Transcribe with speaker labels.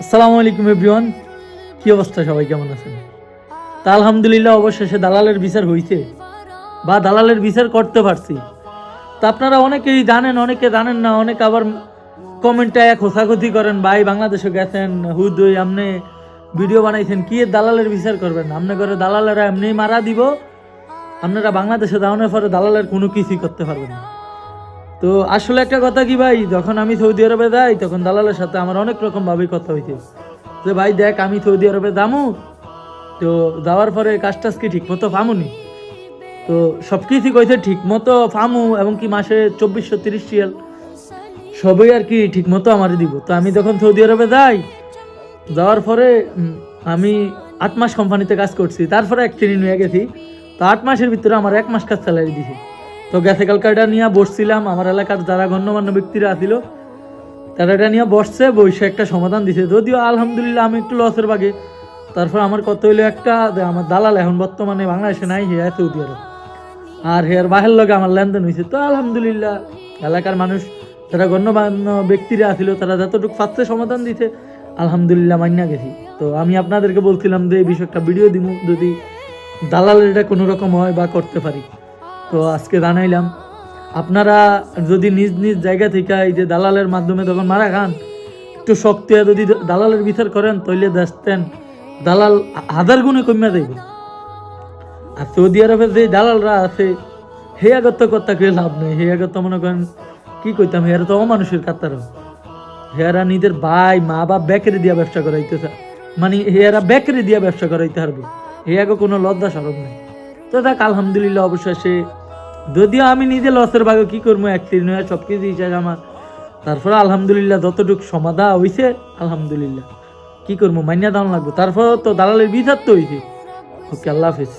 Speaker 1: আসসালামু আলাইকুম এভরিওয়ান, কি অবস্থা? সবাই কেমন আছেন? তা আলহামদুলিল্লাহ অবশেষে দালালের বিচার হইছে বা দালালের বিচার করতে পারছি। তা আপনারা অনেকেই জানেন, অনেকে জানেন না, অনেকে আবার কমেন্টে খোঁচাখুচি করেন, ভাই বাংলাদেশে গেছেন হুদই আপনি ভিডিও বানাইছেন, কি এর দালালের বিচার করবেন? আপনি করে দালালেরা এমনি মারা দিব, আপনারা বাংলাদেশে যাওয়ানোর পরে দালালের কোনো কিছুই করতে পারবেন না। তো আসলে একটা কথা কি ভাই, যখন আমি সৌদি আরবে যাই তখন দালালের সাথে আমার অনেক রকম ভাবে কথা হইছে যে ভাই দেখ আমি সৌদি আরবে যামু, তো যাওয়ার পরে কাজ টাজ কি ঠিক মতো ফামুনি, তো সব কিছু কইছে ঠিক মতো ফামু এবং কি মাসে 2430 রিয়াল সবই আর কি ঠিক মতো আমার দিব। তো আমি যখন সৌদি আরবে যাই, যাওয়ার পরে আমি 8 মাস কোম্পানিতে কাজ করছি, তারপরে এক ট্রেনিং হয়ে গেছি। তো 8 মাসের ভিতরে আমার 1 মাস কাজ স্যালারি দিছে। তো গেছে কালকাটা নিয়ে বসছিলাম, আমার এলাকার যারা গণ্যমান্য ব্যক্তিরা আসিল তারা এটা নিয়ে বসছে, বসে একটা সমাধান দিছে, যদিও আলহামদুলিল্লাহ আমি একটু লসের ভাগে। তারপর আমার কত হইলো একটা, আমার দালাল এখন বর্তমানে বাংলাদেশে নাই, হে সৌদি আরব, আর হেয়ার বাহের লগে আমার লেনদেন হয়েছে। তো আলহামদুলিল্লাহ এলাকার মানুষ যারা গণ্যমান্য ব্যক্তিরা আসিল তারা যতটুকু পাচ্ছে সমাধান দিতে আলহামদুলিল্লাহ মাইনা গেছি। তো আমি আপনাদেরকে বলছিলাম যে এই বিষয়ে একটা ভিডিও দিব যদি দালালের এটা কোনো রকম হয় বা করতে পারি। তো আজকে জানাইলাম, আপনারা যদি নিজ নিজ জায়গা থেকে এই যে দালালের মাধ্যমে যখন মারা খান, একটু শক্তি যদি দালালের বিচার করেন তাইলে দেখতেন দালাল হাজার গুণে কমে যাইব। আর সৌদি আরবের যে দালালরা আছে হে আগত কথা কে লাভ নেই, হে আগত মনে করেন কি কইতাম, হেরা তো অমানুষের কাতার, হেরা নিজের ভাই মা বাপ বেকারি দিয়া ব্যবসা করাইতেছে, মানে হেরা বেকারি দিয়া ব্যবসা করাইতে পারবে, হে আগে কোনো লজ্জা সরব নেই। তো দেখ আলহামদুলিল্লাহ অবশেষে, যদিও আমি নিজে লসের ভাগে কি করবো, অ্যাক্সিডেন্ট হয়ে সব কিছু হিসাবে আমার, তারপরে আলহামদুলিল্লাহ যতটুকু সমাধা হয়েছে আলহামদুলিল্লাহ কি করবো, মাইনা দাম লাগবে, তারপর তো দালালের বিচার তো হয়েছে। ওকে, আল্লাহ হাফিজ।